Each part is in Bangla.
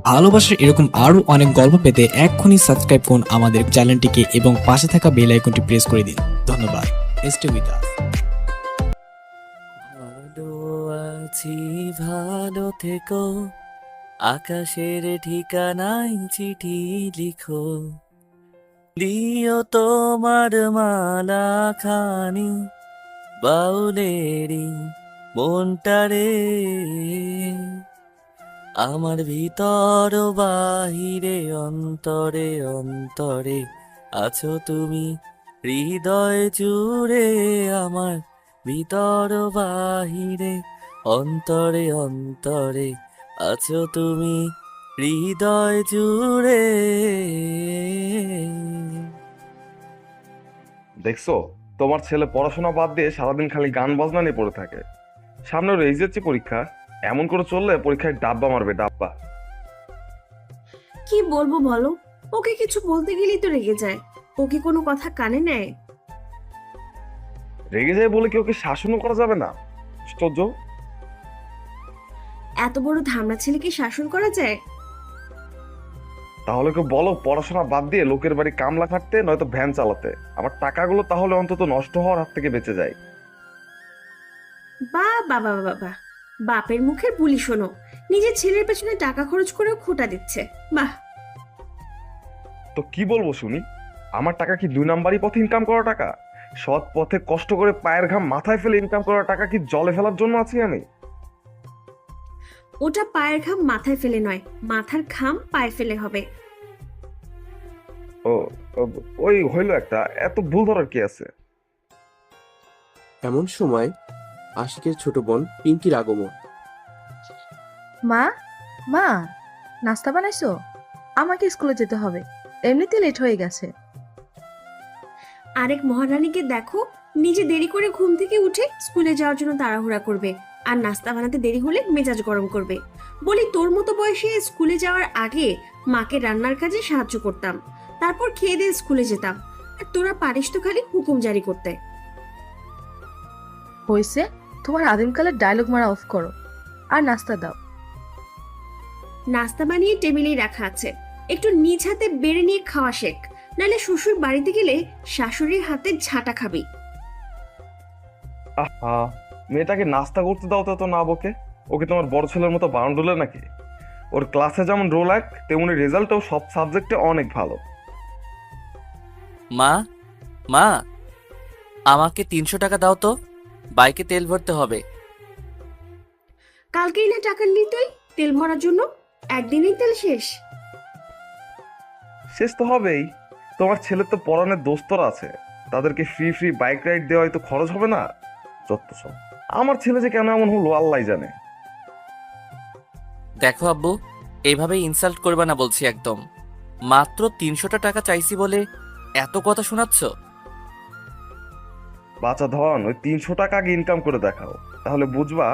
ভালোবাসার এরকম আরো অনেক গল্প পেতে এক্ষুনি সাবস্ক্রাইব করুন আমাদের চ্যানেলটিকে এবং পাশে থাকা বেল আইকনটি প্রেস করে দিন। ধন্যবাদ। Stay with us. ভালো আছি, ভালো থেকো, আকাশের ঠিকানায় চিঠি লিখো, দিও তোমার মালা খানি বাউলেরই মনটারে। আমার ভিতর বাহিরে অন্তরে অন্তরে আছো তুমি, হৃদয় জুড়ে আমার ভিতর বাহিরে অন্তরে অন্তরে আছো তুমি, হৃদয় জুড়ে। দেখছো, তোমার ছেলে পড়াশোনা বাদ দিয়ে সারাদিন খালি গান বাজনা নিয়ে পড়ে থাকে। সামনে ওর এইচএসসি পরীক্ষা, এমন করে চললে পরীক্ষায় ডাব্বা মারবে, ডাব্বা। কি বলবো বলো, ওকে কিছু বলতে গেলেই তো রেগে যায়। ও কি কোনো কথা কানে নেয়? রেগে যায় বলে কি ওকে শাসনও করা যাবে না? আশ্চর্য। এত বড় ধামড়া ছেলেকে শাসন করা যায়? তাহলে কেউ বলো পড়াশোনা বাদ দিয়ে লোকের বাড়ি কামলা খাটতে, নয়তো ভ্যান চালাতে। আমার টাকাগুলো তাহলে অন্তত নষ্ট হওয়ার হাত থেকে বেঁচে যায়। বা বাবা বাবা, বাপের মুখের বুলি শোনো, নিজের ছেলের পেছনে টাকা খরচ করেও খোটা দিচ্ছে। বাহ। তো কি বলবো শুনি? আমার টাকা কি 2 নাম্বারই পথে ইনকাম করা টাকা? সৎ পথে কষ্ট করে পায়ের ঘাম মাথায় ফেলে ইনকাম করা টাকা কি জলে ফেলার জন্য আছি আমি? ওটা পায়ের ঘাম মাথায় ফেলে নয়, মাথার ঘাম পায়ে ফেলে হবে। ও, ওই হইলো একটা, এত ভুল ধরার কি আছে? এমন সময় আশিকের ছোট বোন পিঙ্কির আগমন। মা, মা, নাস্তা বানাইছো? আমাকে স্কুলে যেতে হবে, এমনিতে লেট হয়ে গেছে। আরেক মহারানীকে দেখো, নিজে দেরি করে ঘুম থেকে উঠে স্কুলে যাওয়ার জন্য তাড়াহুড়া করবে, আর নাস্তা বানাতে দেরি হলে মেজাজ গরম করবে। বলি, তোর মতো বয়সে স্কুলে যাওয়ার আগে মাকে রান্নার কাজে সাহায্য করতাম, তারপর খেয়ে দিয়ে স্কুলে যেতাম, আর তোরা পারিস তো খালি হুকুম জারি করতে। হয়েছে, তোমার আদিমকালের ডায়লগ মারা অফ করো আর নাস্তা দাও। নাস্তা বানিয়ে টেবিলেই রাখা আছে, একটু নিজ হাতে বেড়ে নিয়ে খাওয়া শেখ, নাহলে শ্বশুর বাড়িতে গেলে শাশুড়ির হাতে ঝাঁটা খাবি। আহা, মেয়েটাকে নাস্তা করতে দাও তো, না বকে। ওকে তোমার বড় ছেলের মতো বাউন্ডুলে নাকি? ওর ক্লাসে যেমন রোল এক, তেমনি রেজাল্টও সব সাবজেক্টে অনেক ভালো। মা, মা, আমাকে 300 টাকা দাও তো, বাইকে তেল ভরতে হবে। কালকেই না টাকা নিলি তুই তেল ভরার জন্য? একদিনেই তেল শেষ? শেষ তো হবেই। তোমার ছেলের তো পড়ানোর দোস্তরা আছে, তাদেরকে ফ্রি ফ্রি বাইক রাইড দেওয়াই তো খরচ হবে না? যত সব। আমার ছেলে যে কেন এমন হলো আল্লাহ জানে। দেখো আব্বু, এইভাবে ইনসাল্ট করবা না বলছি একদম। মাত্র 300 টাকা চাইছি বলে এত কথা শোনাচ্ছ? বাচ্চা ধন, ওই 300 টাকা আগে ইনকাম করে দেখাও, তাহলে বুঝবা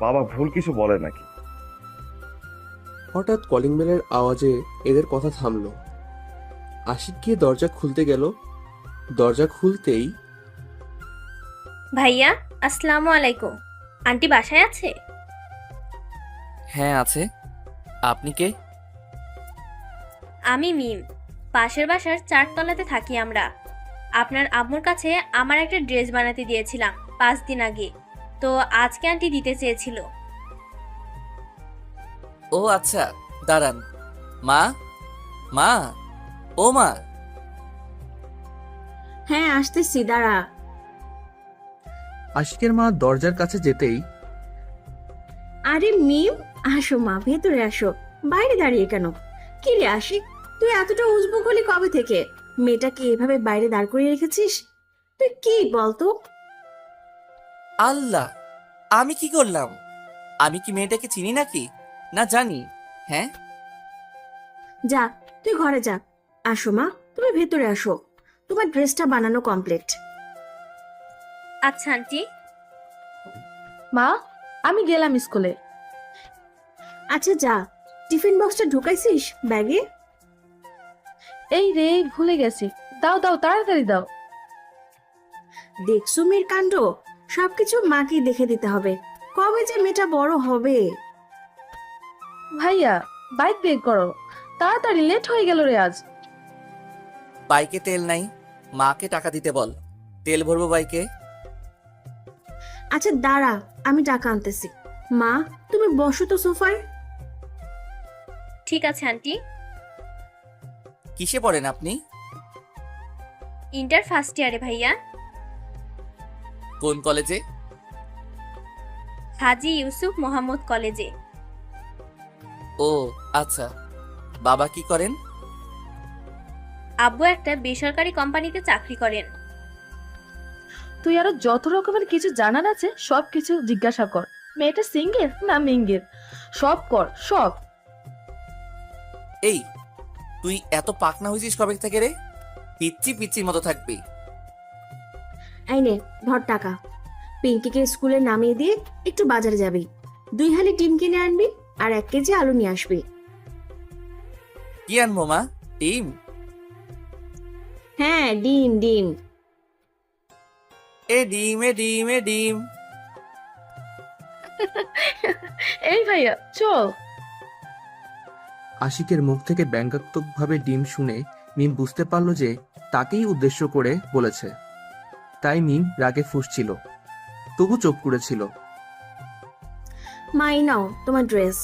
বাবা ভুল কিছু বলে নাকি। হঠাৎ কলিং বেলের আওয়াজে এদের কথা থামলো। আশিক গিয়ে দরজা খুলতে গেল। দরজা খুলতেই ভাইয়া, আসসালামু আলাইকুম। আন্টি বাসায় আছে? হ্যাঁ আছে। আপনি কে? আমি মিম, পাশের বাসার 4 তলাতে থাকি আমরা। আপনার আম্মুর কাছে আমার একটা ড্রেস বানাতে দিয়েছিলাম 5 দিন আগে, তো আজকে আন্টি দিতে চেয়েছিল। ও আচ্ছা, দাঁড়ান। মা, মা, ও মা। হ্যাঁ, আসতেছি, দাঁড়া। আশিকের মা দরজার কাছে যেতেই আরে মিম, আসো মা, ভেতরে আসো। বাইরে দাঁড়িয়ে কেন? কি রে আশিক, তুই এতটা উজবুক হলি কবে থেকে? মেয়েটাকে এভাবে বাইরে দাঁড় করিয়ে রেখেছিস? তুই কি বলতো? আল্লাহ, আমি কি করলাম? আমি কি মেয়েটাকে চিনি নাকি? না জানি? হ্যাঁ, যা, তুই ঘরে যা। আসো মা, তুমি ভেতরে আসো, তোমার ড্রেসটা বানানো কমপ্লিট। আচ্ছা আন্টি। মা, আমি গেলাম স্কুলে। আচ্ছা যা, টিফিন বক্সটা ঢুকাইছিস ব্যাগে? এই রে, ভুলে গেছি। দাও দাও, তাড়াতাড়ি দাও। দেখছো মেয়ের কাণ্ড, সবকিছু মাকেই দেখে দিতে হবে। কবে যে মেয়েটা বড় হবে? ভাইয়া, বাইক বের করো, তাড়াতাড়ি লেট হয়ে গেল রে আজ। বাইকে তেল নাই, মাকে টাকা দিতে বল, তেল ভরবো বাইকে। আচ্ছা দাঁড়া, আমি টাকা আনতেছি। মা, তুমি বসো তো সোফায়। ঠিক আছে আন্টি। কিসে পড়েন আপনি? ইন্টার ফার্স্ট ইয়ারে ভাইয়া। কোন কলেজে? হাজি ইউসুফ মোহাম্মদ কলেজে। ও আচ্ছা, বাবা কি করেন? আব্বু একটা বেসরকারি কোম্পানিতে চাকরি করেন। তুই আরো যত রকমের কিছু জানার আছে সব কিছু জিজ্ঞাসা কর। মেয়েটা সিঙ্গেল না মিঙ্গেল, সব কর সব। এই, তুই এত পাকনা হয়েছিস কবে থেকে রে? পিচ্ছি পিচ্ছির মতো থাকবি। এই নে ধর টাকা। পিঙ্কিকে স্কুলে নামিয়ে দিয়ে একটু বাজারে যাবি, 2 হালি ডিম কিনে আনবি আর 1 কেজি আলু নিয়ে আসবি। কি আনবো মা? ডিম? হ্যাঁ ডিম ডিম। এ ডিম, এ ডিম, এ ডিম। এই ভাইয়া চল। আশিকের মুখ থেকে ব্যঙ্গাত্মকভাবে ডিম শুনে মিম বুঝতে পারল যে তাকেই উদ্দেশ্য করে বলেছে। তাই মিম রাগে ফুঁসছিল, তবু চোখ করেছিল। মাই নাও তোমার ড্রেস।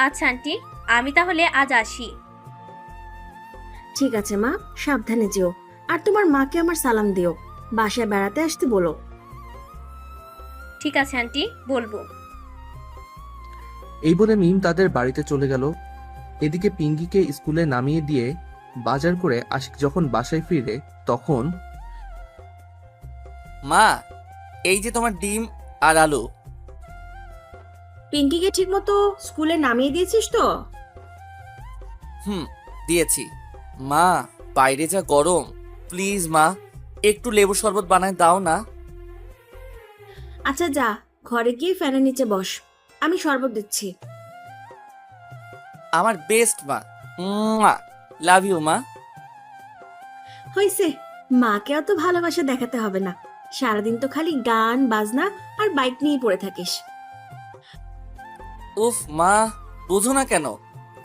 আচ্ছা আন্টি, আমি তাহলে আজ আসি। ঠিক আছে মা, সাবধানে যেও। আর তোমার মাকে আমার সালাম দিও, বাসায় বেড়াতে আসতে বলো। ঠিক আছে আন্টি, বলবো। এই বলে মিম তাদের বাড়িতে চলে গেল। এদিকে পিঙ্কিকে স্কুলে নামিয়ে দিয়ে বাজার করে আশিক যখন বাসায় ফিরে তখন মা, এই যে তোমার ডিম আর আলু। পিঙ্কিকে ঠিক মতো স্কুলে নামিয়ে দিয়েছিস তো? দিয়েছি। মা, বাইরে যা গরম, প্লিজ মা একটু লেবু শরবত বানায় দাও না। আচ্ছা যা, ঘরে গিয়ে ফ্যানের নিচে বস, আমি শরবত দিচ্ছি। আমার বেস্ট মা, লাভ ইউ মা। হয়েছে, মাকে অত ভালোবাসা দেখাতে হবে না। সারাদিন তো খালি গান বাজনা আর বাইক নিয়ে পড়ে থাকিস। উফ মা, বুঝো না কেন?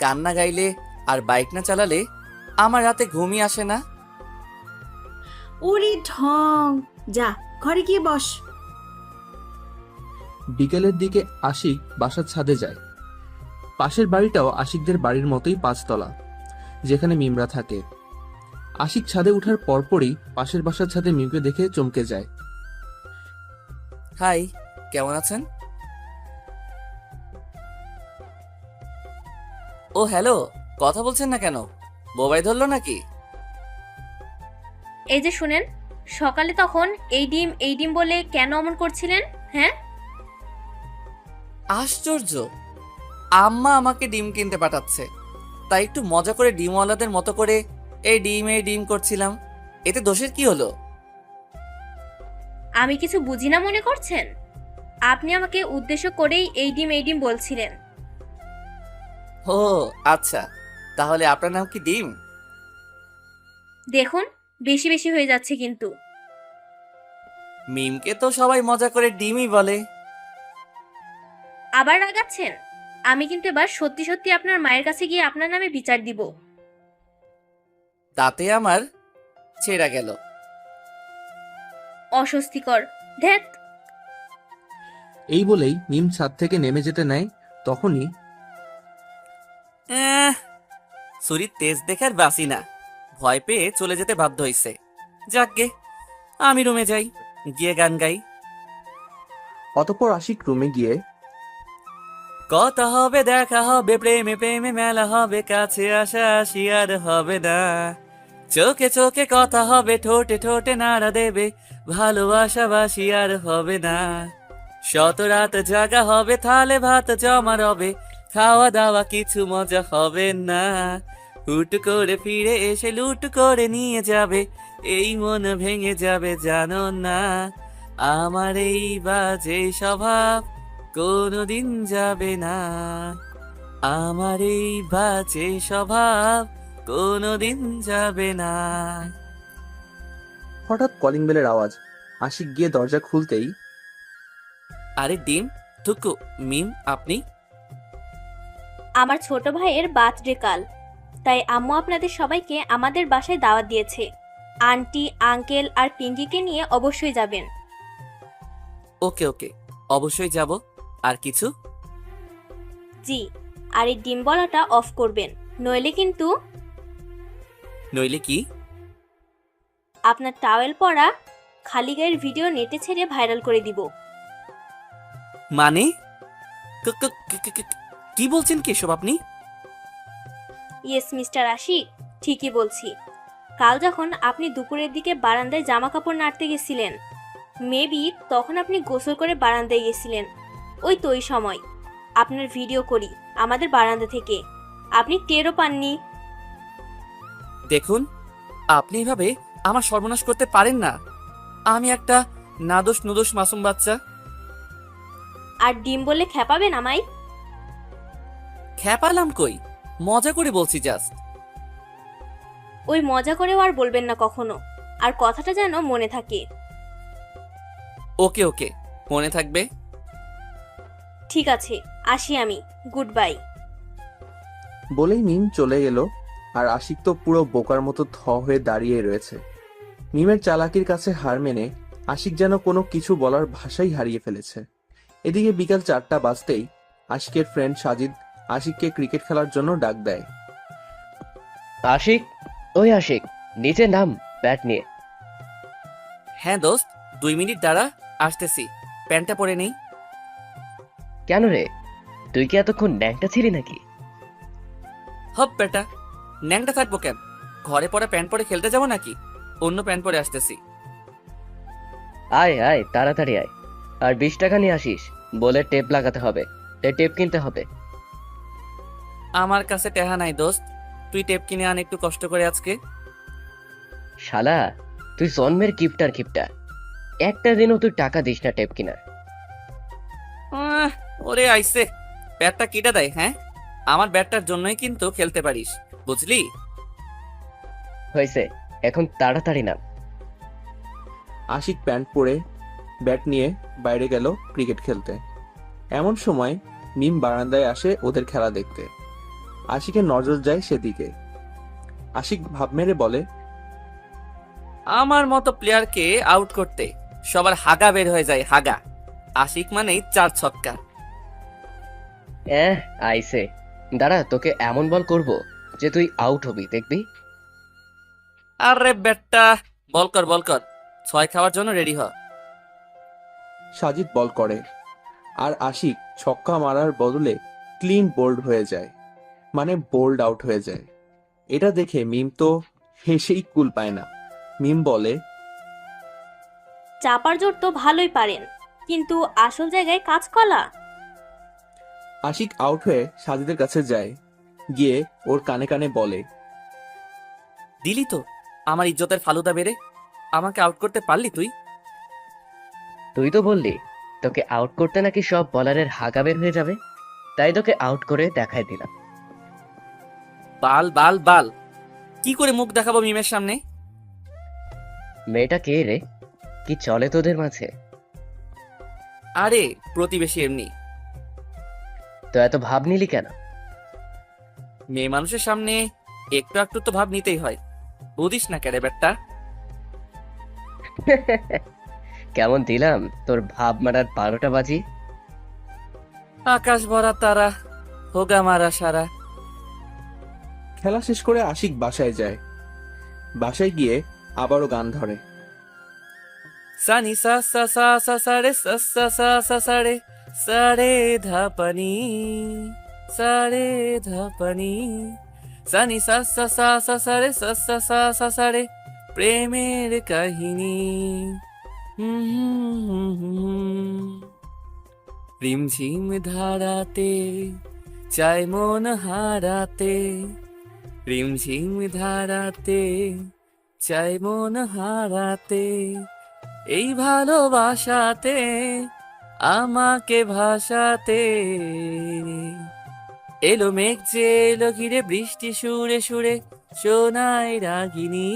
গান না গাইলে আর বাইক না চালালে আমার রাতে ঘুমই আসে না। ওরে ঢং, যা ঘরে গিয়ে বস। বিকেলের দিকে আশিক বাসার ছাদে যায়। পাশের বাড়িটাও আশিকদের বাড়ির মতোই 5 তলা, যেখানে মিমরা থাকে। আশিক ছাদে ওঠার পরপরই পাশের বাসার ছাদে মিমকে দেখে চমকে যায়। হাই, কেমন আছেন? ও হ্যালো, কথা বলছেন না কেন? বোবাই ধরলো নাকি? এই যে শুনেন, সকালে তখন এই ডিম বলে কেন অমন করছিলেন? হ্যাঁ, আশ্চর্য, আম্মা আমাকে ডিম কিনতে পাঠাচ্ছে, তাই একটু মজা করে ডিমওয়ালাদের মতো করে এই ডিম করছিলাম। এতে দোষের কি হলো? আমি কিছু বুঝি না মনে করছেন? আপনি আমাকে উদ্দেশ্য করেই এই ডিম বলছিলেন। ও আচ্ছা, তাহলে আপনার নাম কি ডিম? দেখুন, বেশি বেশি হয়ে যাচ্ছে কিন্তু। মিমকে তো সবাই মজা করে ডিমই বলে। আবার রাগাচ্ছেন? আমি কিন্তু এবার সত্যি সত্যি আপনার মায়ের কাছে গিয়ে আপনার নামে বিচার দিব। তাতে আমার ছেঁড়া গেল। অস্বস্তিকর, ধ্যাত। এই বলেই মিম ছাদ থেকে নেমে যেতে নেয়, তখনই ছুরির তেজ দেখার বাসি না, ভয় পেয়ে চলে যেতে বাধ্য হইছে। যাকগে, আমি রুমে যাই, গিয়ে গান গাই। অতঃপর আশিক রুমে গিয়ে কথা হবে, দেখা হবে, প্রেমে প্রেমে মেলা হবে, কাছে আসা আসি আর হবে না। চোখে চোখে কথা হবে, ঠোঁটে ঠোঁটে নাড়া দেবে, ভালোবাসা বাসি আর হবে না। শত রাত জাগা হবে, থালে ভাত জমা রবে, খাওয়া দাওয়া কিছু মজা হবে না। হুট করে ফিরে এসে লুট করে নিয়ে যাবে, এই মন ভেঙে যাবে জানো না। আমার এই বাজে স্বভাব কোনোদিন যাবে না, আমার এই বাজে স্বভাব কোনোদিন যাবে না। হঠাৎ কলিং বেলের আওয়াজ। আশিক গিয়ে দরজা খুলতেই আরে ডিম, থুকু, মিম আপনি? আমার ছোট ভাইয়ের বার্থডে কাল, তাই আম্মু আপনাদের সবাইকে আমাদের বাসায় দাওয়াত দিয়েছে। আন্টি, আঙ্কেল আর পিঙ্কিকে নিয়ে অবশ্যই যাবেন। ওকে ওকে, অবশ্যই যাব। আর কিছু? জি, আর এই ডিম বলাটা অফ করবেন, নইলে কিন্তু নইলে কি? আপনার টাওয়েল পরা খালি গায়ের ভিডিও নেটে ছেড়ে ভাইরাল করে দিব। মানে ক- ক- ক- ক- ক- কি বলছেন কেশব আপনি? ইয়েস মিস্টার আশিক, ঠিকই বলছি। কাল যখন আপনি দুপুরের দিকে বারান্দায় জামা কাপড় নাড়তে গেছিলেন, মেবি তখন আপনি গোসল করে বারান্দায় গেছিলেন। ওই তো ওই সময় আপনার ভিডিও করি আমাদের বারান্দা থেকে, আপনি টেরও পাননি। দেখুন, আপনি এভাবে আমার সর্বনাশ করতে পারেন না। আমি একটা নাদোষ নুদোষ মাসুম বাচ্চা। আর ডিম বললে খেপাবেন আমায়? খ্যাপালাম কই, মজা করে বলছি জাস্ট। ওই মজা করেও আর বলবেন না কখনো, আর কথাটা যেন মনে থাকে। ওকে ওকে, মনে থাকবে। ঠিক আছে, আসি আমি, গুড বাই। বলেই মিম চলে গেল। আর আশিক তো পুরো বোকার মতো হয়ে দাঁড়িয়ে রয়েছে। মিমের চালাকির কাছে হার মেনে আশিক যেন কোনো কিছু বলার ভাষাই হারিয়ে ফেলেছে। এদিকে বিকাল 4টা বাজতেই আশিকের ফ্রেন্ড সাজিদ আশিককে ক্রিকেট খেলার জন্য ডাক দেয়। আশিক, ওই আশিক, নিচে নাম ব্যাট নিয়ে। হ্যাঁ দোস্ত, 2 মিনিট দাঁড়া, আসতেছি। প্যান্টটা পরে নেই। কেন রে, তুই কি এতক্ষণ ন্যাংটা ছিলি নাকি? হপ বেটা, ন্যাংটা থাকবো কেন? ঘরে পরা প্যান্ট পরে খেলতে যাবো নাকি? অন্য প্যান্ট পরে আসতেছি। আয় আয়, তাড়াতাড়ি আয়। আর 20 টাকা নিয়ে আসিস, বলে টেপ লাগাতে হবে, তাই টেপ কিনতে হবে। আমার কাছে টেহা নাই দোস্ত, তুই টেপ কিনে আন একটু কষ্ট করে আজকে। শালা, তুই জন্মের কিপটার কিপটা, একটা দিনও তুই টাকা দিস না টেপ কিনার। ওরে আইসে, ব্যাটটা কেটে দেয়। হ্যাঁ, আমার ব্যাটটার জন্যই কিন্তু খেলতে পারিস, বুঝলি? হয়েছে, এখন তাড়াতাড়ি নাম। আশিক প্যান্ট পরে ব্যাট নিয়ে বাইরে গেল ক্রিকেট খেলতে। এমন সময় মিম বারান্দায় আসে ওদের খেলা দেখতে। আশিকের নজর যায় সেদিকে। আশিক ভাব মেরে বলে, আমার মতো প্লেয়ারকে আউট করতে সবার হাগা বের হয়ে যায়, হাগা। আশিক মানেই 4 ছক্কা। আইসে, দাঁড়া, তোকে এমন বল করব যে তুই আউট হবি, দেখবি। আরে ব্যাটটা বল কর, বল কর, 6 খাওয়ার জন্য রেডি হ। সাজিদ বল করে আর আশিক ছক্কা মারার বদলে ক্লিন বোল্ড হয়ে যায়, মানে বোল্ড আউট হয়ে যায়। এটা দেখে মিম তো হেসেই কুল পায় না। মিম বলে, চাপার জোর তো ভালোই পারেন, কিন্তু আসল জায়গায় কাঁচকলা। আশিক আউট হয়ে সাজিদের কাছে যায়, গিয়ে ওর কানে কানে বলে, দিলি তো আমার ইজ্জতের ফালুদা বেড়ে, আমাকে আউট করতে পারলি তুই। তুই তো বললি তোকে আউট করতে নাকি সব বলারের হাগা বের হয়ে যাবে, তাই তোকে আউট করে দেখাই দিলাম। বাল বাল বাল, কি করে মুখ দেখাবো মিমের সামনে? মেয়েটা কে রে, কি চলে তোদের মাঝে? আরে প্রতিবেশী এমনি। তো এত ভাব নিলি কেন? মেয়ে মানুষের সামনে একটু একটু তো ভাব নিতেই হয়, বুঝিস না কেরে ব্যাটটা? কেমন দিলাম তোর ভাব মারার 12টা বাজি? আকাশ ভরা তারা, হোগা মারা সারা। খেলা শেষ করে আশিক বাসায় যায়। বাসায় গিয়ে আবারও গান ধরে। সানি সা সা সা সা সারে সা সা সা সা সারে সারে ধাপানি, সারে ধাপানি, সানি সা সা সা সা সারে সা সা সা সা সারে প্রেমের কাহিনী। রিমঝিম ধারাতে চাই মন হারাতে, রিমঝিম ধারাতে চাই মন হারাতে, এই ভালোবাসাতে আমাকে ভাসাতে। এলো মেঘ যে এলো ঘিরে বৃষ্টি সুরে সুরে শোনায় রাগিনী,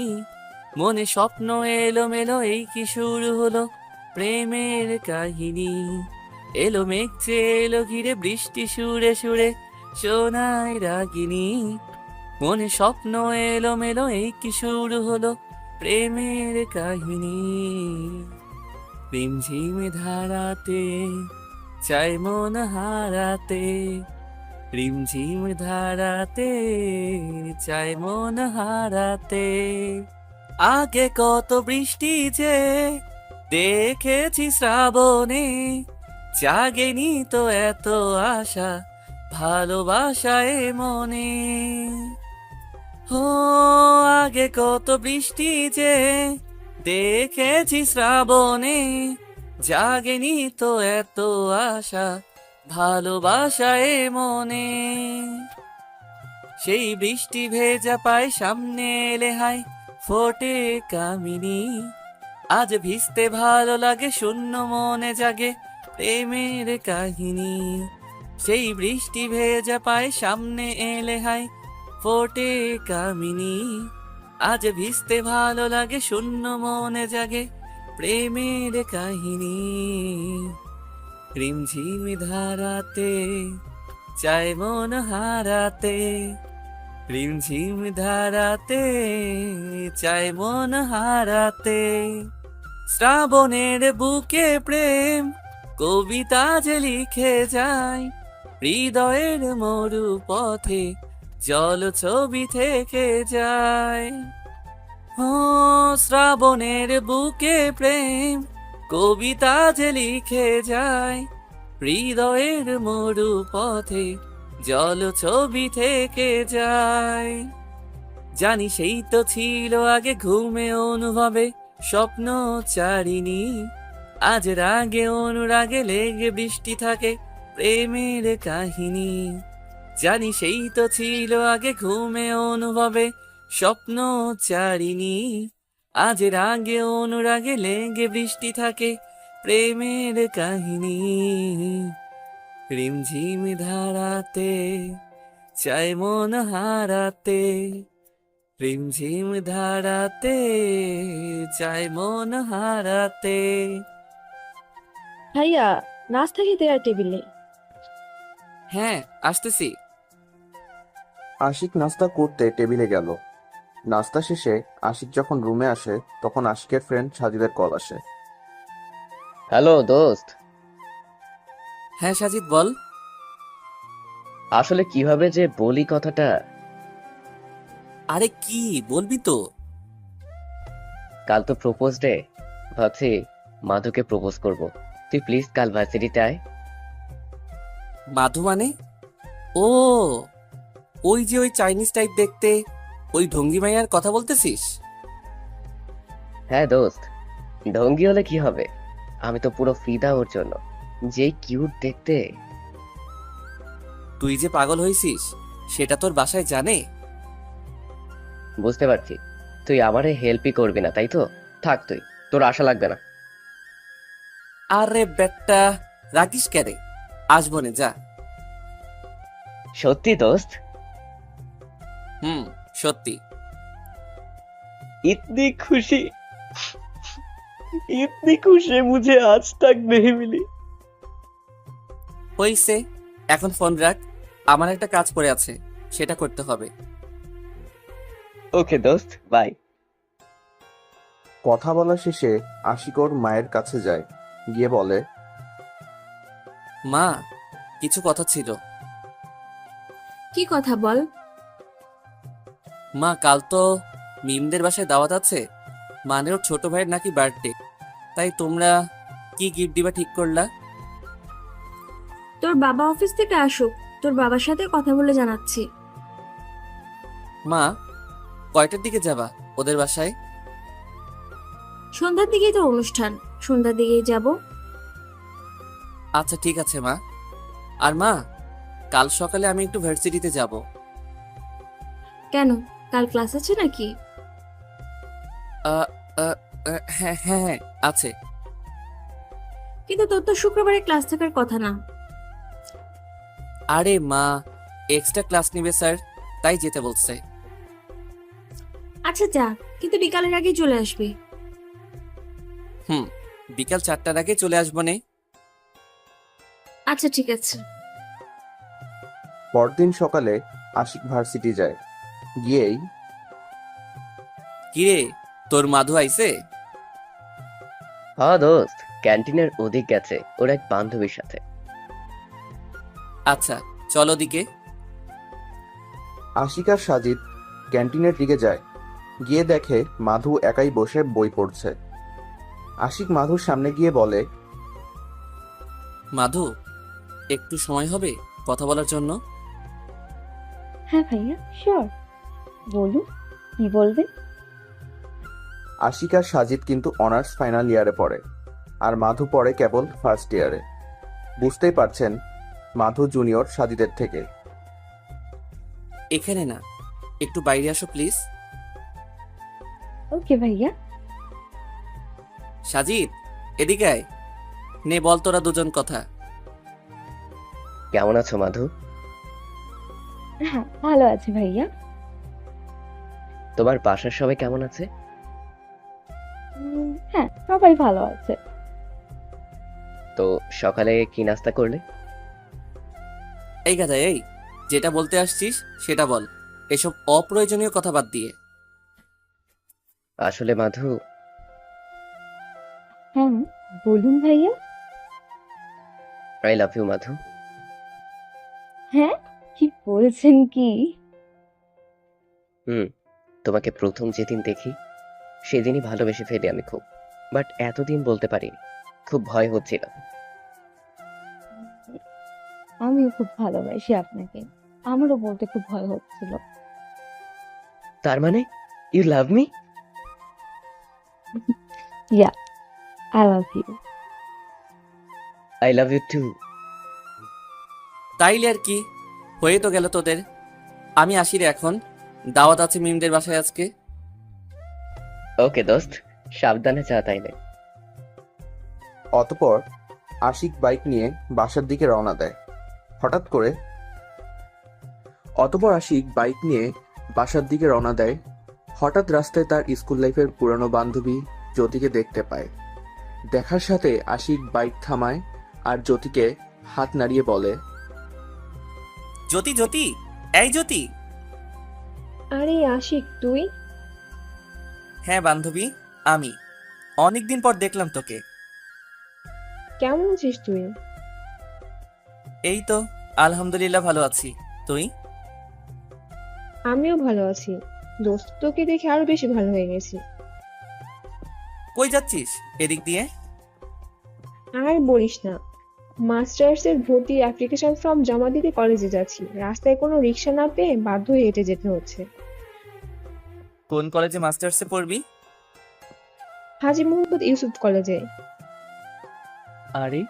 মনে স্বপ্ন এলো মেলো, এই কি শুরু হলো প্রেমের কাহিনী। এলো মেঘ যে এলো ঘিরে বৃষ্টি সুরে সুরে সোনায় রাগিনী, মনে স্বপ্ন এলো মেলো, এই কি শুরু হলো প্রেমের কাহিনী। রিমঝিমে ধারাতে চাই মন হারাতে, রিমঝিম ধারাতে চাই মন হারাতে। আগে কত বৃষ্টি যে দেখেছি শ্রাবণে, জাগেনি তো এত আশা ভালোবাসায় মনে। ও আগে কত বৃষ্টি যে দেখেছি শ্রাবণে, জাগেনি তো এত আশা ভালোবাসায় মনে। সেই বৃষ্টি ভেজা পায় সামনে এলে হাই ফোটে কামিনী, আজ ভিজতে ভালো লাগে শূন্য মনে জাগে প্রেমের কাহিনী। সেই বৃষ্টি ভেজা পায় সামনে এলে হাই ফোটে কামিনী, আজ ভিজতে ভালো লাগে শূন্য মনে জাগে প্রেমের কাহিনী। রিমঝিম ধারাতে চাই মন হারাতে, রিমঝিম ধারাতে চাই মন হারাতে। শ্রাবণের বুকে প্রেম কবিতা যে লিখে যায়, হৃদয়ের মরু পথে জল ছবি থেকে যায়। ও শ্রাবণের বুকে প্রেম কবিতা যে লিখে যায়, হৃদয়ের মরু পথে জল ছবি থেকে যায়। জানি সেই তো ছিল আগে ঘুমে অনুভবে স্বপ্ন চারিণী, আজ রাগে অনুরাগে লেগে বৃষ্টি থাকে প্রেমের কাহিনী। জানি সেই তো ছিল আগে ঘুমে অনুভবে স্বপ্ন চারিণী, আজ রাগে অনুরাগে লেগে বৃষ্টি থাকে প্রেমের কাহিনী। রিমঝিম ধারাতে চাই মন হারাতে, রিমঝিম ধারাতে চাই মন হারাতে। ভাইয়া, নাস্তা খেতে আর টেবিলে। হ্যাঁ আসতেছি। আশিক নাস্তা করতে টেবিলে গেল। নাস্তা শেষে আশিক যখন রুমে আসে তখন আশিকের ফ্রেন্ড সাজিদের কল আসে। হ্যালো দোস্ত, হ্যাঁ সাজিদ বল। আসলে কিভাবে যে বলি কথাটা। আরে কি বলবি তো? কাল তো প্রপোজ ডে, ভাবছি মাধুকে প্রপোজ করব। তুই প্লিজ কাল ভার্সিটিতে আয়। মাধু মানে? ও ওই যে ওই চাইনিজ টাইপ দেখতে, ওই ঢঙ্গি মাইয়ার কথা বলতেছিস? হ্যাঁ দোস্ত, ঢঙ্গি হলে কি হবে, আমি তো পুরো ফিদা ওর জন্য। যেই কিউট দেখতে। তুই যে পাগল হয়েছিস সেটা তোর বাসায় জানে? বুঝতে পারছি, তুই আমারে হেল্পই করবি না তাই তো। থাক তুই, তোর আশা লাগবে না। আরে বেটা রাখিস ক্যারে, আসবো নে যা। সত্যি দোস্ত? সত্যি। इतनी खुशी, इतनी खुशी मुझे आज तक नहीं मिली। হইছে, এখন ফোন রাখ, আমার একটা কাজ পড়ে আছে, সেটা করতে হবে। ওকে দোস্ত, বাই। কথা বলা শেষে আশিক ওর মায়ের কাছে যায়, গিয়ে বলে, মা কিছু কথা ছিল। কি কথা বল? মা কাল তো মিমদের বাসায় দাওয়াত আছে, মানে ওর ছোট ভাইয়ের নাকি বার্থডে, তাই তোমরা কি গিফট দিবা ঠিক করলা? তোর বাবা অফিস থেকে আসুক, তোর বাবার সাথে কথা বলে জানাচ্ছি। মা কয়টার দিকে যাবা ওদের বাসায়? সন্ধ্যার দিকেই তো অনুষ্ঠান, সন্ধ্যার দিকেই যাব। আচ্ছা ঠিক আছে মা। আর মা কাল সকালে আমি একটু ভার্সিটিতে যাব। কেন, কাল ক্লাস আছে নাকি? হ্যাঁ হ্যাঁ হ্যাঁ আছে। কিন্তু তোর তো শুক্রবারে ক্লাস থাকার কথা না। আরে মা এক্সট্রা ক্লাস নিবে স্যার, তাই যেতে বলছে। আচ্ছা যা, কিন্তু বিকালের আগেই চলে আসবি। বিকাল 4টার আগে চলে আসবো নে। আচ্ছা ঠিক আছে। পরদিন সকালে আশিক ভার্সিটি যায়। গিয়েই কিরে, তোর মাধু আইছে? হ্যাঁ দোস্ত, ক্যান্টিনের ওদিক গেছে ওর এক বান্ধবীর সাথে। আচ্ছা, চল ওদিকে। আশিক আর সাজিদ ক্যান্টিনের দিকে যায়। গিয়ে দেখে মাধু একাই বসে বই পড়ছে। আশিক মাধুর সামনে গিয়ে বলে, মাধু, একটু সময় হবে কথা বলার জন্য? হ্যাঁ ভাইয়া, শিওর, বলুন কি বলবেন। আশিক আর সাজিদ কিন্তু অনার্স ফাইনাল ইয়ারে পড়ে, আর মাধু পড়ে কেবল ফার্স্ট ইয়ারে। বুঝতেই পারছেন মাধু জুনিয়র সাজিদের থেকে। এখানে না, একটু বাইরে আসো প্লিজ। ওকে ভাইয়া। সাজিদ, এদিকে আয়। নে বল তোরা দুজন কথা। কেমন আছো মাধু? হ্যাঁ ভালো আছি ভাইয়া। তোমার বাসার সবাই কেমন আছে? হ্যাঁ সবাই ভালো আছে। তো সকালে কি নাস্তা করলে? এই গাধা, এই যেটা বলতে আসছিস সেটা বল, এসব অপ্রয়োজনীয় কথা বাদ দিয়ে। আসলে মাধু, হ্যাঁ বলুন ভাইয়া। আই লাভ ইউ মাধু। হ্যাঁ কি বলছেন কি? তোমাকে প্রথম যেদিন দেখি সেদিনই ভালোবেসে ফেলি আমি খুব, বাট এতদিন বলতে পারিনি, খুব ভয় হচ্ছিল। আমিও খুব ভালোবাসি আপনাকে, আমারও বলতে খুব ভয় হচ্ছিল। তার মানে you love me? Yeah, I love you. I love you too. তাইলে আর কি, হয়ে তো গেল তোদের। আমি আসি রে এখন, দাওয়াত আছে মিমদের বাসায় আজকে। ওকে দোস্ত, সাবধানে যা তাইলে। অতপর আশিক বাইক নিয়ে বাসার দিকে রওনা দেয়। হঠাৎ করে হঠাৎ রাস্তায় তার স্কুল লাইফের পুরানো বান্ধবী জ্যোতিকে দেখতে পায়। দেখার সাথে আশিক বাইক থামায় আর জ্যোতিকে হাত নাড়িয়ে বলে, জ্যোতি, জ্যোতি, এই জ্যোতি। আরে আশিক তুই? হ্যাঁ বান্ধবী, আমি। অনেকদিন পর দেখলাম তোকে। কেমন আছিস তুই? এই তো আলহামদুলিল্লাহ ভালো আছি, তুই? আমিও ভালো আছি দোস্ত, তোকে দেখে আরো বেশি ভালো হয়ে গেছি। কই যাচ্ছিস এদিক দিয়ে? আর বলিস না, মাস্টার্স এর ভর্তির অ্যাপ্লিকেশন ফর্ম জমা দিতে কলেজে যাচ্ছি, রাস্তায় কোনো রিক্সা না পেয়ে বাধ্য হয়ে হেঁটে যেতে হচ্ছে। কোন কলেজে মাস্টার্সে পড়বি? হাজী মোহাম্মদ ইউসুফ কলেজে। আরে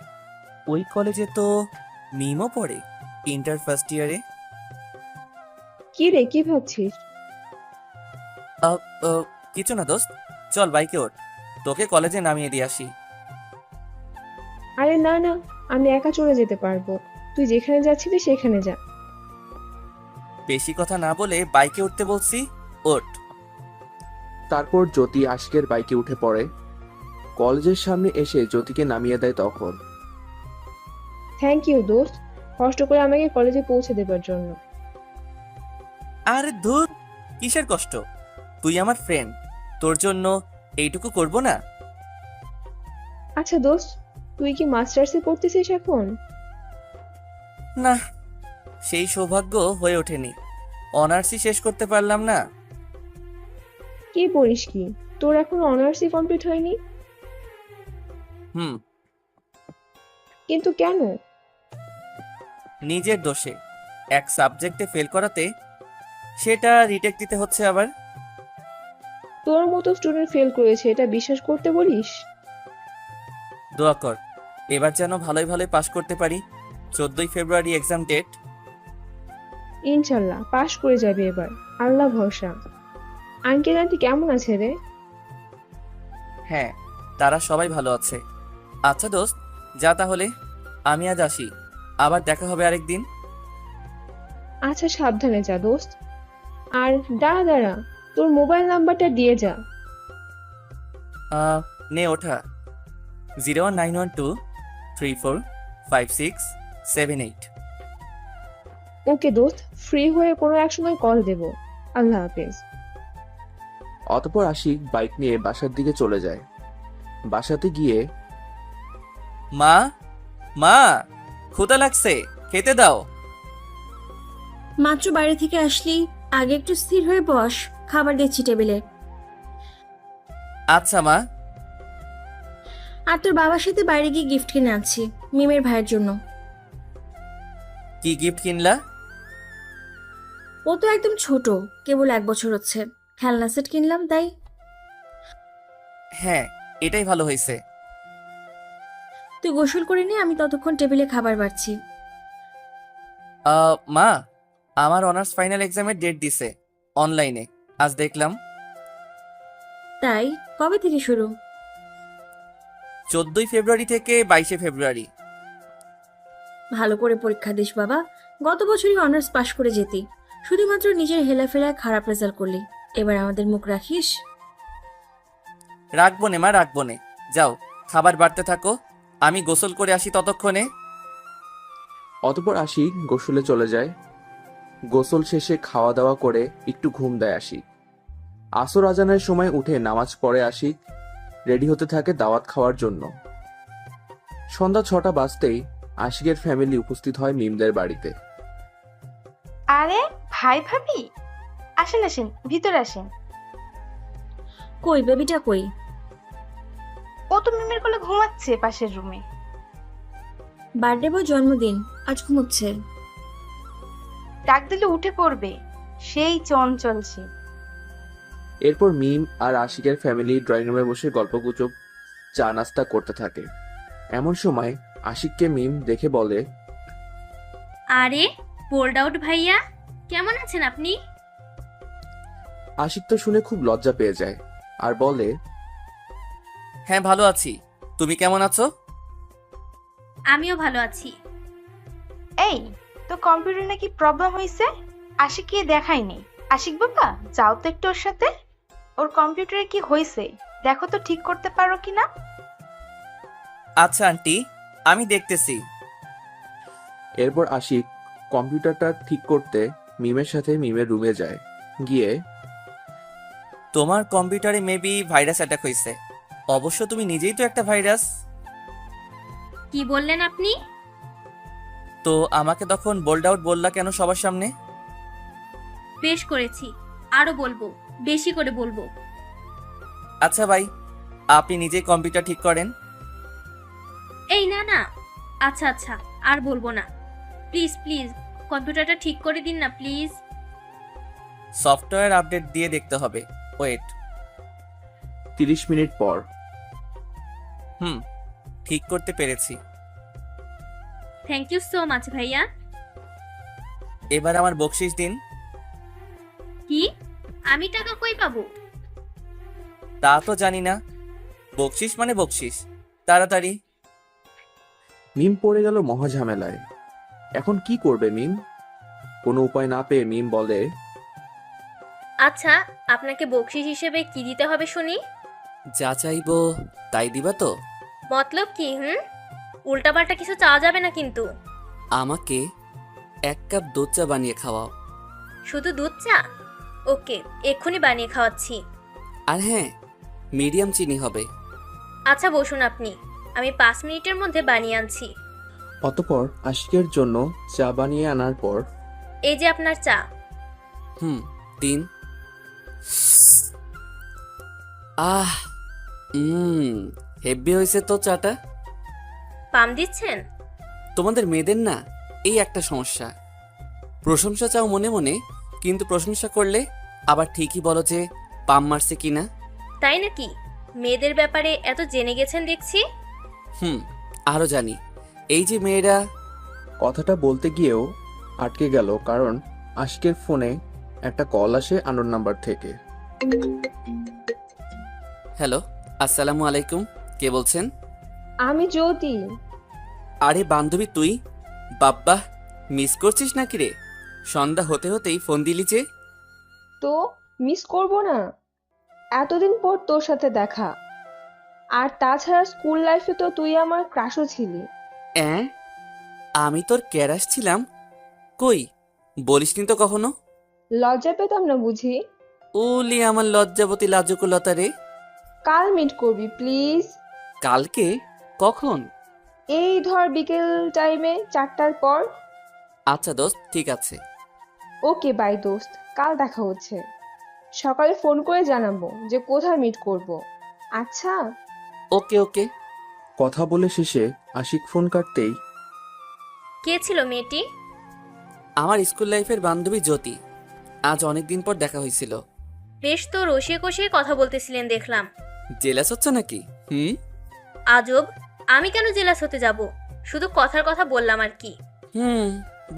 ওই কলেজে তো মিমও পড়ে, ইন্টার ফার্স্ট ইয়ারে। কি রে, কি ভাবছিস? কিছু না দোস্ত, চল বাইকে ওঠ, তোকে কলেজে নামিয়ে দিয়ে আসি। আরে না না, আমি একা চলে যেতে পারবো, তুই যেখানে যাচ্ছিলি সেখানে যা। বেশি কথা না বলে বাইকে উঠতে বলছি, ওঠ। তারপর জ্যোতি আশিকের বাইকে উঠে পড়ে। কলেজের সামনে এসে জ্যোতিকে নামিয়ে দেয়। তখন থ্যাংক ইউ দোস্ত, কষ্ট করে আমাকে কলেজে পৌঁছে দেবার জন্য। আরে ধুর, কিসের কষ্ট? তুই আমার ফ্রেন্ড, তোর জন্য এইটুকু করব না? আচ্ছা দোস্ত, তুই কি মাস্টার্সে পড়তেছিস এখন? না, সেই সৌভাগ্য হয়ে ওঠেনি, অনার্সই শেষ করতে পারলাম না। কি পড়িস কি, তোর এখন অনার্সই কমপ্লিট হয়নি? হুম। কিন্তু কেন? নিজের দোষে এক সাবজেক্টে ফেল করাতে সেটা রিটেক দিতে হচ্ছে আবার। তোর মতো স্টুডেন্ট ফেল করেছে এটা বিশ্বাস করতে বলিস? দোয়া কর, এবার যেন ভালোই ভালোই পাশ করতে পারি। 14ই ফেব্রুয়ারি এক্সাম ডেট। ইনশাল্লাহ পাশ করে যাবে এবার, আল্লাহ ভরসা। আঙ্কেল আন্টি কেমন আছে রে? হ্যাঁ, তারা সবাই ভালো আছে। আচ্ছা দোস্ত, যা তাহলে, আমি আজ আসি, আবার দেখা হবে আরেকদিন। আচ্ছা সাবধানে যা দোস্ত। আর দাঁড়া দাঁড়া, তোর মোবাইল নাম্বারটা দিয়ে যা। নে ওঠা, 01912345678। ওকে দোস্ত, ফ্রি হয়ে কোনো এক সময় কল দেব। আল্লাহ হাফেজ। অতপর আশিক বাইক নিয়ে বাসার দিকে চলে যায়। বাসাতে গিয়ে মা, মা, ক্ষুধা লাগছে, খেতে দাও। মাত্র বাইরে থেকে আসলি, আগে একটু স্থির হয়ে বস, খাবার দিচ্ছি টেবিলে। আচ্ছা মা। আর তোর বাবার সাথে বাইরে গিয়ে গিফট কিনে আনছি মিমের ভাইয়ের জন্য। কি গিফট কিনলা? ও তো একদম ছোট, কেবল 1 বছর হচ্ছে, খেলনা সেট কিনলাম তাই। হ্যাঁ, এটাই ভালো হয়েছে। তুই গোসল করে নে, আমি ততক্ষণ টেবিলে খাবার বাড়ছি। মা, আমার অনার্স ফাইনাল এক্সামের ডেট দিছে অনলাইনে, আজ দেখলাম। তাই কবে থেকে শুরু? 14 ফেব্রুয়ারি থেকে 22 ফেব্রুয়ারি। ভালো করে পরীক্ষা দিস বাবা, গত বছরই অনার্স পাশ করে যেতি, শুধুমাত্র নিজের হেলাফেলায় খারাপ রেজাল্ট করলি, এবার আমাদের মুখ রাখিস। রাখবো নে মা, রাখবো নে। যাও, খাবার বাড়তে থাকো, আমি গোসল করে আসি ততক্ষণে। অতপর আশিক গোসলে চলে যায়। গোসল শেষে খাওয়া দাওয়া করে একটু ঘুম দেয় আশিক। আসর আজানের সময় উঠে নামাজ পড়ে আশিক রেডি হতে থাকে দাওয়াত খাওয়ার জন্য। সন্ধ্যা 6টা বাজতেই আশিকের ফ্যামিলি উপস্থিত হয় মিমদের বাড়িতে। আরে ভাই ভাবি, আসেন আসেন, ভিতরে আসেন। কই বেবিটা কই? ও তো মিমের কোলে ঘুমাচ্ছে পাশের রুমে। বার্থডে বয় জন্মদিন, আজ ঘুমোচ্ছে। ডাক দিলে উঠে পড়বে, সেই চঞ্চল সে। এরপর মিম আর আশিকের ফ্যামিলি ড্রয়িং রুমে বসে গল্পগুজব চা নাস্তা করতে থাকে। এমন সময় আশিককে মিম দেখে বলে, আরে বোল্ড আউট ভাইয়া, কেমন আছেন আপনি? আশিক তো শুনে খুব লজ্জা পেয়ে যায় আর বলে, হ্যাঁ ভালো আছি, তুমি কেমন আছো? আমিও ভালো আছি। এই, তো কম্পিউটার নাকি প্রবলেম হয়েছে, আশিককে দেখায়নি। আশিক বাবা, যাও তো একটু ওর সাথে। ওর কম্পিউটারে কি হয়েছে দেখো তো, ঠিক করতে পারো কিনা। আচ্ছা আন্টি, আমি দেখতেছি। এরপর আশিক কম্পিউটারটা ঠিক করতে মিমের সাথে মিমের রুমে যায়। গিয়ে, তোমার কম্পিউটারে মেবি ভাইরাস অ্যাটাক হয়েছে। অবশ্য তুমি নিজেই তো একটা ভাইরাস। কি বললেন আপনি? তো আমাকে তখন বোল্ড আউট বললা কেন সবার সামনে? বেশ করেছি, আরো বলবো, বেশি করে বলবো। আচ্ছা ভাই, আপনি নিজেই কম্পিউটার ঠিক করেন। এই না না, আচ্ছা আচ্ছা, আর বলবো না। প্লিজ প্লিজ, কম্পিউটারটা ঠিক করে দিন না প্লিজ। সফটওয়্যার আপডেট দিয়ে দেখতে হবে, ওয়েট। 30 মিনিট পর। ঠিক করতে পেরেছি। থ্যাংক ইউ সো মাচ ভাইয়া। এবার আমার বকশিস দিন। কি? আমি টাকা কই পাবো? তা তো জানি না, বকশিস মানে বকশিস, তাড়াতাড়ি। মিম পড়ে গেল মহা ঝামেলায়। এখন কি করবে মিম? কোনো উপায় না পেয়ে মিম বলে, আচ্ছা, আপনাকে বকশিস হিসেবে কি দিতে হবে শুনি? যা চাইবো তাই দিবা তো? মতলব কি? উল্টাপাল্টা কিছু চাওয়া যাবে না কিন্তু। আমাকে 1 কাপ দুধ চা বানিয়ে খাওয়াও। শুধু দুধ চা? ওকে, এক্ষুনি বানিয়ে খাওয়াচ্ছি। আর হ্যাঁ, মিডিয়াম চিনি হবে। আচ্ছা বসুন আপনি, আমি 5 মিনিটের মধ্যে বানিয়ে আনছি। অতপর আশিকের জন্য চা বানিয়ে আনার পর, এই যে আপনার চা। দিন। হেভি হয়েছে তো চাটা। পাম দিচ্ছেন? তোমাদের মেয়েদের না এই একটা সমস্যা, প্রশংসা চাও মনে মনে, কিন্তু প্রশংসা করলে আবার ঠিকই বলো যে পাম মারছে কিনা। তাই নাকি? মেয়েদের ব্যাপারে এত জেনে গেছেন দেখছি। আরো জানি। এই যে মেয়েরা। কথাটা বলতে গিয়েও আটকে গেল, কারণ আশিকের ফোনে একটা কল আসে আননোন নাম্বার থেকে। হ্যালো, আসসালামু আলাইকুম, কে বলছেন? আমি জ্যোতি। আরে বান্ধবী তুই? বাব্বা, মিস করছিস নাকি রে? সন্ধ্যা হতে হতেই ফোন দিলি যে। তো মিস করব না? এতদিন পর তোর সাথে দেখা। আর তাছাড়া স্কুল লাইফে তো তুই আমার ক্রাশও ছিলি। আমি তোর ক্যারাশ ছিলাম? কই, বলিসনি তো কখনো। লজ্জা পেতাম না বুঝি? ওলি আমার লজ্জাবতী লাজকুলতা রে। কাল মিট করবি প্লিজ। কালকে? কখন? এই ধর বিকেল টাইমে 4টার পর। আচ্ছা দোস্ত, ঠিক আছে। ওকে বাই দোস্ত, কাল দেখা হচ্ছে। সকালে ফোন করে জানাবো যে কোথায় মিট করব। আচ্ছা। ওকে ওকে। কথা বলে শেষে আশিক ফোন কাটতেই কে ছিল মেয়েটি? আমার স্কুল লাইফের বান্ধবী জ্যোতি। আজ অনেকদিন পর দেখা হয়েছিল। বেশ তো রসিয়ে কষিয়ে কথা বলতেছিলেন দেখলাম। জেলাস হচ্ছে নাকি? আজব, আমি কেন জেলাস হতে যাব? শুধু কথার কথা বললাম আর কি।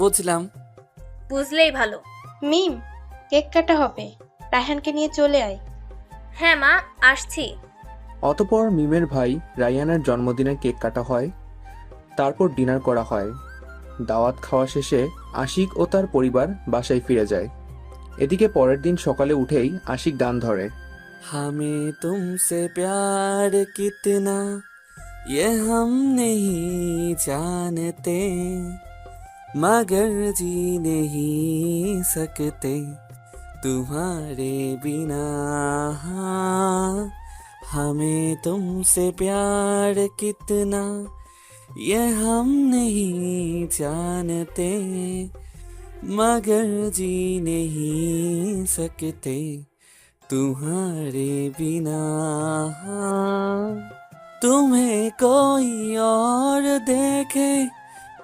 বুঝলাম। বুঝলেই ভালো। মিম, কেক কাটা হবে, রায়হানকে নিয়ে চলে আয়। হ্যাঁ মা, আসছি। অতপর মিমের ভাই রায়ানের জন্মদিনের কেক কাটা হয়। তারপর ডিনার করা হয়। দাওয়াত খাওয়া শেষে আশিক ও তার পরিবার বাসায় ফিরে যায়। এদিকে পরের দিন সকালে উঠেই আশিক গান ধরে। हमें तुमसे प्यार कितना ये हम नहीं जानते, मगर जी नहीं सकते तुम्हारे बिना। हमें तुमसे प्यार कितना ये हम नहीं जानते, मगर जी नहीं सकते तुम्हारे बिना। तुम्हें कोई और देखे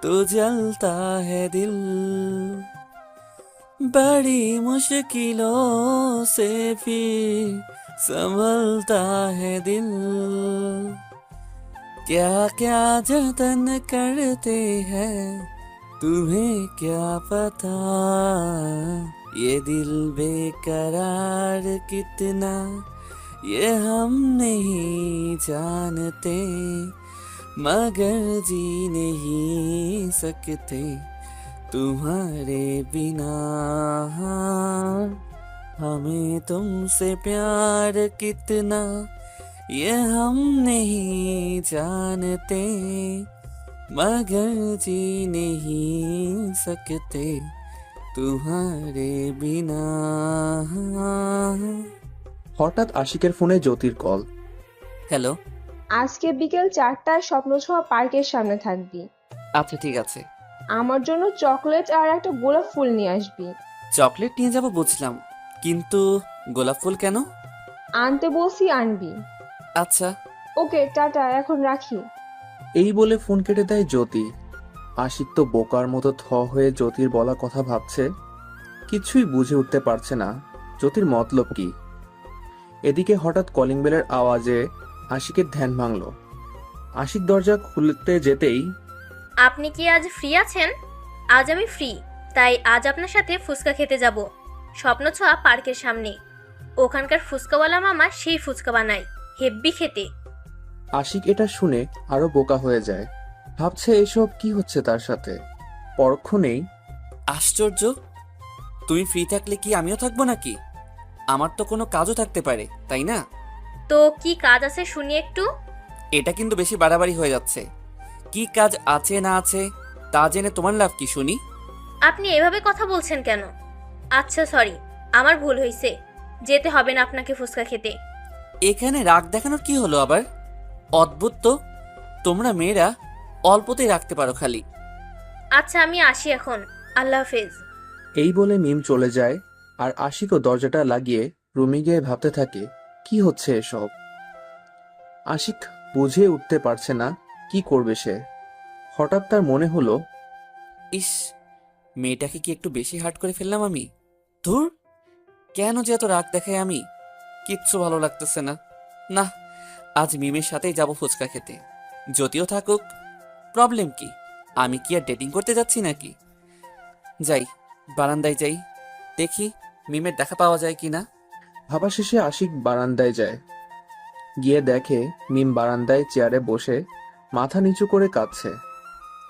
तो जलता है दिल, बड़ी मुश्किलों से फिर संभलता है दिल। क्या क्या जतन करते हैं तुम्हें क्या पता, ये दिल बेकरार कितना ये हम नहीं जानते, मगर जी नहीं सकते तुम्हारे बिना। हमें तुमसे प्यार कितना ये हम नहीं जानते, मगर जी नहीं सकते तुम्हारे बिना। হঠাৎ আশিকের ফোনে জ্যোতির কল। হ্যালো। আজকে বিকেল 4টায় স্বপ্নছোঁয়া পার্কের সামনে থাকবি। আচ্ছা ঠিক আছে। আমার জন্য চকলেট আর একটা গোলাপ ফুল নিয়ে আসবি। চকলেট নিয়ে যাব বুঝলাম, কিন্তু গোলাপ ফুল কেন? আনতে বলছি, আনবি। আচ্ছা। ওকে টাটা, এখন রাখি। এই বলে ফোন কেটে দেয় জ্যোতি। আশিক তো বোকার মতো থ হয়ে জ্যোতির বলা কথা ভাবছে। কিছুই বুঝে উঠতে পারছে না জ্যোতির মতলব কি। এদিকে হঠাৎ কলিং বেলের আওয়াজে আশিকের ধ্যান ভাঙল। আশিক দরজা খুলতে যেতেই, আপনি কি আজ ফ্রি আছেন? আজ আমি ফ্রি, তাই আজ আপনার সাথে ফুচকা খেতে যাব স্বপ্নছোঁয়া পার্কের সামনে। ওখানকার ফুচকাওয়ালা মামা সেই ফুচকা বানায়, হেব্বি খেতে। আশিক এটা শুনে আরো বোকা হয়ে যায়। ভাবছে এসব কি হচ্ছে তার সাথে। পরক্ষণেই, আশ্চর্য, তুমি ফ্রি থাকলে কি আমিও থাকবো নাকি? আমার তো কোনো কাজও থাকতে পারে, তাই না? তো কি কাজ আছে শুনি একটু। এটা কিন্তু বেশি বাড়াবাড়ি হয়ে যাচ্ছে। কি কাজ আছে না আছে তা জেনে তোমার লাভ কি শুনি? আপনি এভাবে কথা বলছেন কেন? আচ্ছা সরি, আমার ভুল হয়েছে। যেতে হবে না আপনাকে ফুচকা খেতে। এখানে রাগ দেখানোর কি হলো আবার? অদ্ভুত তো, তোমরা মেয়েরা অল্পতেই রাখতে পারো খালি। আচ্ছা আমি আসি এখন, আল্লাহ হাফেজ। এই বলে মিম চলে যায় আর আশিকও দরজাটা লাগিয়ে রুমে গিয়ে ভাবতে থাকে কি হচ্ছে এসব। আশিক বুঝে উঠতে পারছে না কি করবে সে। হঠাৎ তার মনে হলো, ইস, মেয়েটাকে কি একটু বেশি হার্ট করে ফেললাম আমি? ধুর, কেন যে এত রাগ দেখাই আমি? কিচ্ছু ভালো লাগতেছে না। না, আজ মিমের সাথেই যাব ফুচকা খেতে। যদিও থাকুক, প্রবলেম কি? আমি কি আর ডেটিং করতে যাচ্ছি নাকি? যাই, বারান্দায় যাই, দেখি মিমের দেখা পাওয়া যায় কিনা। ভাবা শেষে আশিক বারান্দায় যায়। গিয়ে দেখে মিম বারান্দায় চেয়ারে বসে মাথা নিচু করে কাঁদছে।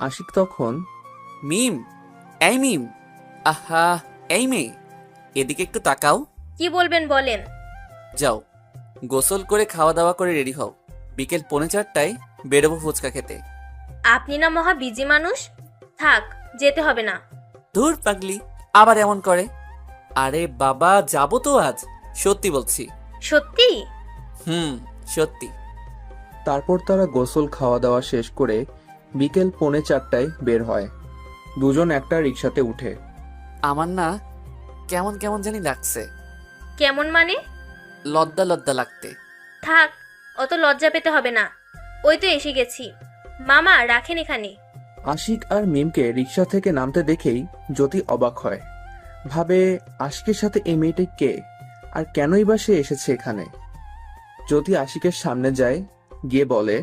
আশিক তখন, মিম, এই মিম, আহা, এই মেয়ে, এদিকে একটু তাকাও। কি বলবেন বলেন। যাও, গোসল করে খাওয়া দাওয়া করে রেডি হও। বিকেল 4:45 বেরোবো ফুচকা খেতে। আপনি না মহা বিজি মানুষ, থাক যেতে হবে না। ধুর পাগলি, আবার এমন করে। আরে বাবা, যাবো তো আজ, সত্যি বলছি। সত্যি? সত্যি। তারপর তারা গোসল খাওয়া দাওয়া শেষ করে বিকেল 3:45টায় বের হয়। দুজন একটা রিক্সাতে উঠে। আমার না কেমন কেমন জানি লাগছে। কেমন মানে? লজ্জা লজ্জা লাগতে। থাক, অত লজ্জা পেতে হবে না, ওই তো এসে গেছি। মামা রাখেন এখানে। আশিক আর মিমকে রিক্সা থেকে নামতে দেখেই জ্যোতি অবাক হয়। ভাবে আশিকের সাথে এই মেয়েটি কে, আর কেনই বা সে এসেছে এখানে। জ্যোতি আশিকের সামনে যায়, গিয়ে বলে,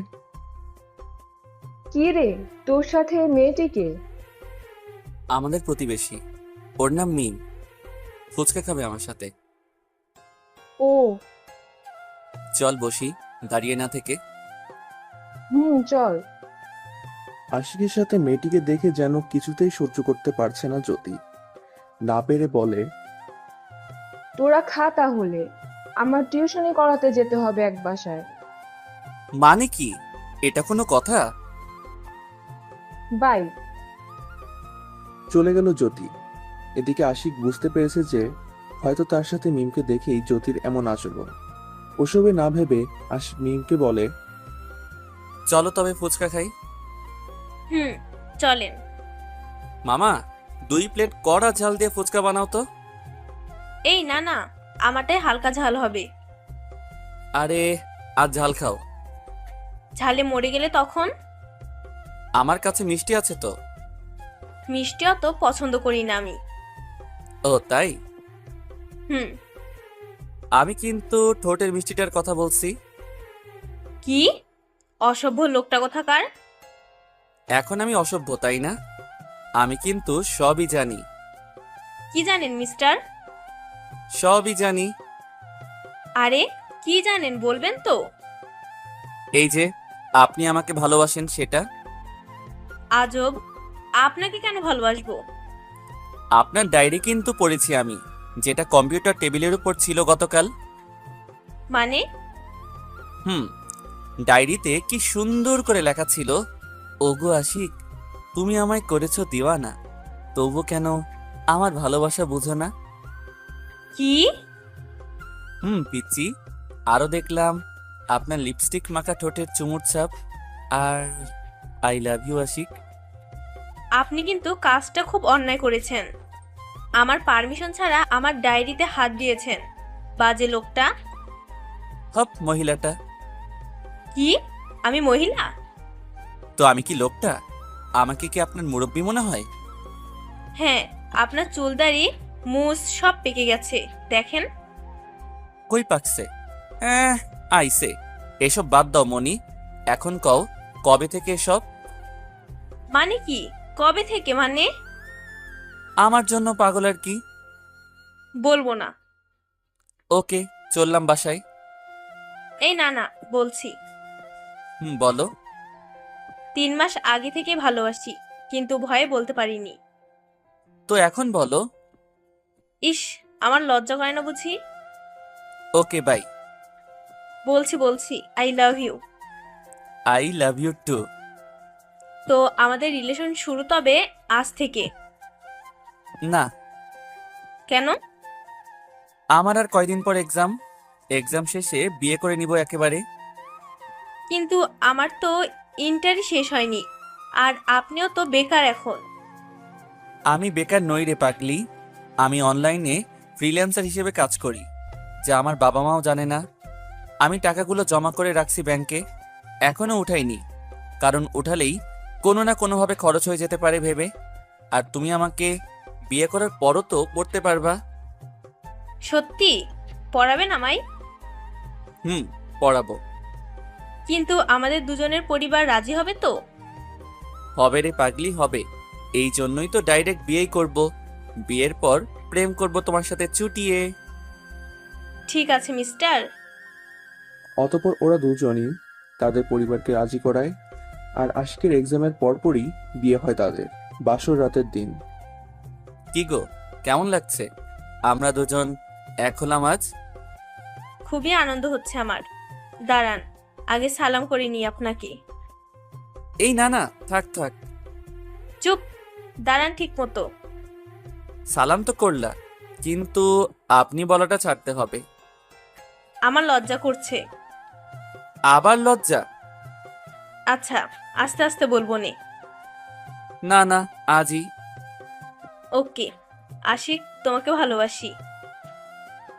কি রে, তোর সাথে মেয়েটিকে? আমাদের প্রতিবেশী, ওর নাম মিম। ফুচকা খাবে আমার সাথে। ও, চল বসি, দাঁড়িয়ে না থেকে। চল। আশিকের সাথে মেয়েটিকে দেখে যেন কিছুতেই সহ্য করতে পারছে না জ্যোতি। না পেরে বলে, তোরা খা তাহলে, আমার টিউশনি করাতে যেতে হবে এক বাসায়। মানে কি, এটা কোনো কথা? বাই। চলে গেল জ্যোতি। এদিকে আশিক বুঝতে পেরেছে যে হয়তো তার সাথে মিমকে দেখেই জ্যোতির এমন আচরণ। ওসবে না ভেবে আশিক মিমকে বলে, চলো তবে ফুচকা খাই। চলেন। মামা, 2 প্লেট কড়া ঝাল দিয়ে ফুচকা বানাও তো। এই না না, আমারটাই হালকা ঝাল হবে। আরে আজ ঝাল খাও। ঝালে মরে গেলে তখন? আমার কাছে মিষ্টি আছে তো। মিষ্টি অত পছন্দ করি না আমি। ও তাই? হুম। আমি কিন্তু ঠোঁটের মিষ্টিটার কথা বলছি। কি অসভ্য লোকটা কোথাকার! এখন আমি অসভ্য তাই না? আমি কিন্তু সবই জানি। কি জানেন মিস্টার? সবই জানি। আরে কি জানেন বলবেন তো? এই যে আপনি আমাকে ভালোবাসেন সেটা। আজব, আপনাকে কেন ভালোবাসবো? আপনার ডায়েরি কিন্তু পড়েছি আমি, যেটা কম্পিউটার টেবিলের উপর ছিল গতকাল। মানে? ডায়েরিতে কি সুন্দর করে লেখা ছিল, ওগো আশিক, তুমি আমায় করেছো দিওয়ানা, তবু কেন আমার ভালোবাসা বুঝো না। কি? পিচ্চি, আরো দেখলাম আপনার লিপস্টিক মাখা ঠোঁটের চুমুর ছাপ। আর আই লাভ ইউ আশিক। আপনি কিন্তু কাজটা খুব অন্যায় করেছেন। আমার পারমিশন ছাড়া আমার ডায়েরিতে হাত দিয়েছেন, বাজে লোকটা। হপ মহিলাটা। কি আমি মহিলা? তো আমি কি লোকটা? আমাকে কি আপনার মুরব্বি মনে হয়? হ্যাঁ, আপনার চুলদারি মুছ সব পেকে গেছে, দেখেন। কই পাকছে? আইসে। এসব বাদ দাও মনি, এখন কও কবে থেকে এসব? মানে কি কবে থেকে মানে? আমার জন্য পাগল আর কি। বলবো না। ওকে, চললাম বাসায়। এই না না, বলছি। বলো। 3 মাস আগে থেকে ভালোবাসি, কিন্তু ভয়ে বলতে পারিনি। তো এখন বলো। ইস, আমার লজ্জা করে না বুঝি? Okay bye. বলছি I love you. I love you too. তো আমাদের রিলেশন শুরু তবে আজ থেকে? না। কেন? আমার আর কয়দিন পর এক্সাম শেষে বিয়ে করে নিব একেবারে। কিন্তু আমার তো ইন্টারই শেষ হয়নি, আর আপনিও তো বেকার এখন। আমি বেকার নই রে পাগলি, আমি অনলাইনে ফ্রিল্যান্সার হিসেবে কাজ করি, যা আমার বাবা মাও জানে না। আমি টাকাগুলো জমা করে রাখছি ব্যাংকে, এখনো উঠাইনি, কারণ উঠালেই কোনো না কোনোভাবে খরচ হয়ে যেতে পারে ভেবে। আর তুমি আমাকে বিয়ে করার পরও তো পড়তে পারবা। সত্যি পড়াবেন আমায়? পড়াবো। কিন্তু আমাদের দুজনের পরিবার রাজি হবে তো? হবে রে পাগলি, হবে। এই জন্যই তো ডাইরেক্ট বিয়েই করব, বিয়ের পর প্রেম করব তোমার সাথে চুটিয়ে। ঠিক আছে মিস্টার। অতঃপর ওরা দুজনই তাদের পরিবারকে রাজি করায়, আর আশিকের এক্সামের পরপরই বিয়ে হয় তাদের, বাসর রাতের দিন। কি গো, কেমন লাগছে আমরা দুজন এক হলাম আজ? খুবই আনন্দ হচ্ছে আমার। দাঁড়ান, আগে সালাম করে নিই আপনাকে। এই না না, থাক থাক। চুপ, দাঁড়ান ঠিক মতো। সালাম তো করলা, কিন্তু আপনি বলাটা ছাড়তে হবে। আমার লজ্জা করছে। আবার লজ্জা? আচ্ছা, আস্তে আস্তে বলবো নে। না না, আজই। ওকে, আশিক, তোমাকে ভালোবাসি।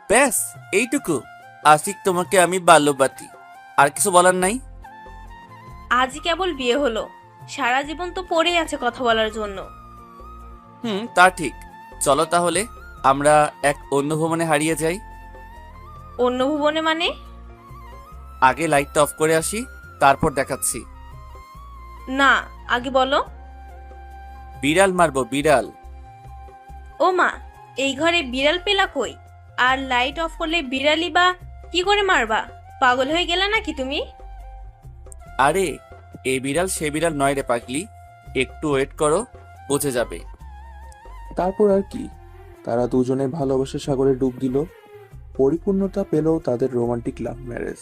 ব্যাস এইটুকু? আশিক তোমাকে আমি ভালোবাসি, আর কিছু বলার নাই? আজই কেবল বিয়ে হলো, সারা জীবন তো পড়েই আছে কথা বলার জন্য। তা ঠিক। চলো তাহলে আমরা এক অন্য ভবনে হারিয়ে যাই। অন্য ভুবনে মানে? আগে লাইটটা অফ করে আসি, তারপর দেখাচ্ছি। না, আগে বলো। বিড়াল মারবো, বিড়াল। ও মা, এই ঘরে বিড়াল পেলা কই? আর লাইট অফ করলে বিড়ালই বা কি করে মারবা? পাগল হয়ে গেলা নাকি তুমি? আরে এই বিড়াল সে বিড়াল নয় রে পাগলি, একটু ওয়েট করো, পৌঁছে যাবে। তারপর আর কি, তারা দুজনে ভালোবাসার সাগরে ডুব দিল। পরিপূর্ণতা পেল তাদের রোমান্টিক লাভ ম্যারেজ।